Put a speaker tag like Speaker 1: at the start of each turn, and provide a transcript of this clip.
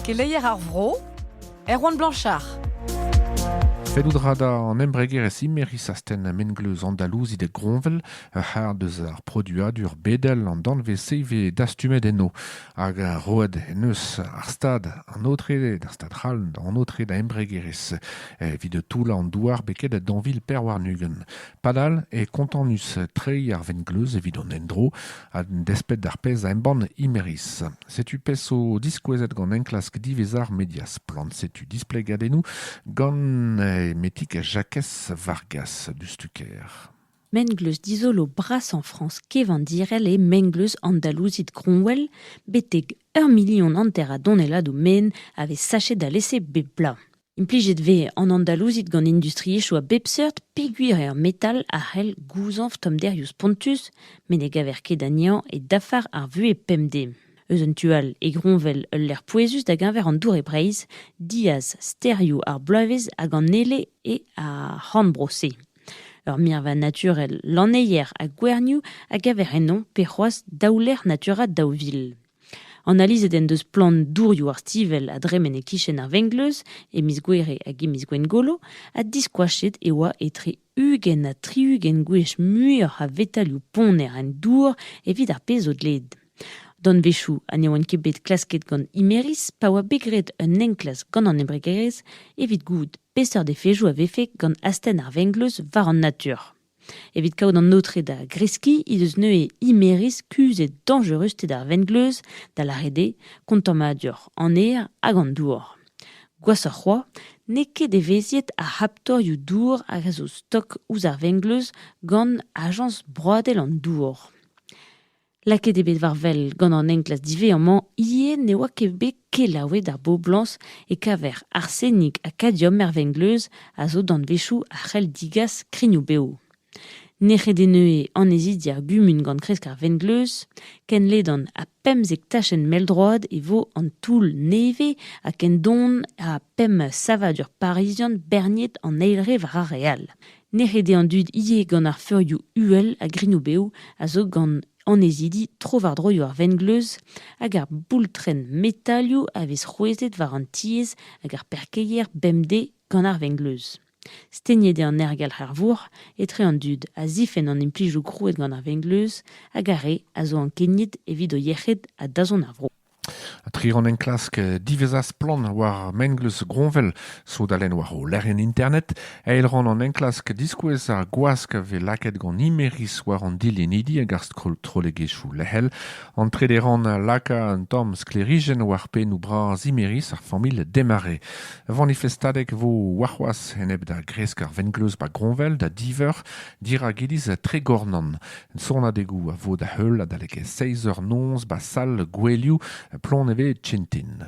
Speaker 1: Keleier ar vro, Erwan Blanchard.
Speaker 2: Feloudrada an embregerez immeris asten mengleuz andalouzid e gronvel, har deus ar produa dur bedel an danve seive dastumet eno, hag roed neus ar stad an otre d'ar stad c'hall an otre da embregerez, vid toula an douar beket danvil per war nugen. Padal e kontannus trei ar vengleuz evit an endro, a despet d'ar pez a emban immeris. Setu pez o diskouezet gant enklask divezar medias plant, setu displegadennou gant metik Jacques Vargas du Stuker.
Speaker 3: Mengleuz d'isolo bras en France kevan direl e mengleuz andalouzid gronwel beteg 1 million anter a doneladoù men ave sachet da lese bebla. Implijet ve an andalouzid gant industriechou a bepseurt peguir ur metal a c'hell gouzanf tom derioù pontus men e gaver ket anian e dafar ar vu e pemde. Eus un tual e gronvel l'er pouezus da gaver an dour e breiz, diaz sterioù ar bloavez hag an ele e a c'hant-brose. Ur mirva naturel l'anneier a gwerniou a gaver enon pe c'hoaz daouler natura daouvil. Analizet en deus plant dourioù ar stivel a dremen e kichen ar vengleuz, e miz gwere hag e miz gwen golo, a diskoachet e oa etre ugen a triugen gwech muioc'h a vetalioù poner en dour evit ar pez o dled. Don vechou, a ne oan kebet klasket gant imeris, pa oa begret un enklas gant an embregerez, evit goud pester de fejou a vefe gant asten ar vengleuz war an natur. Evit kaout an notre da greski, idus neue imeris kuzet dangerus ted ar vengleuz da la rede, kontam ma dur an eer hag an dour. Gwas ar c'hoa, ne ket eveziet a raptorioù dour hag a zo stok ouz ar vengleuz gant ajans broadel an dour. Laket ebet varvel gant an enklas diveamant, ie ne oa kebet kelaouet ar boblans e kaver arsenik a kadiom er vengleuz a zo dan vechou a c'hell digas krignoù beo. Ne c'hede neue an ezidi ar gumun gant kresk ar vengleuz, ken ledan a pemzek tachen meldroad e vo an toul neve a ken don a pem savadur parizian berniet an eilre var ar real. Ne c'hede an dud ie gant ar feurioù uel a grignoù beo a zo gant an ezidi trovar droioù ar vengleuz hag ar boultren metalioù a vez c'houezet war an tiez hag ar perkeier bemde gant ar vengleuz. Steniet an ergal ar vour, etre an dud a zifen an implijou krouet gant ar vengleuz hag are a zo an keniet evit o yechet a dazon ar vro.
Speaker 2: Trier an enklask divezas plan war mengleuz gronvel so dalen war o lerien internet, el ran an enklask diskouez ar gwask ve laket gant imeris war an dilenidi hag ar trolegechou lehel, an trederan laka an tamm sklerigen war penou bras imeris ar famil demare. Vanifestadek vo warc'hoaz enep da gresk ar vengleuz ba gronvel da diver dira gediz tre gornan. Son adegou a vo da heul a dalek 6 eur nonz ba sal gwelioù plon eve tchentin.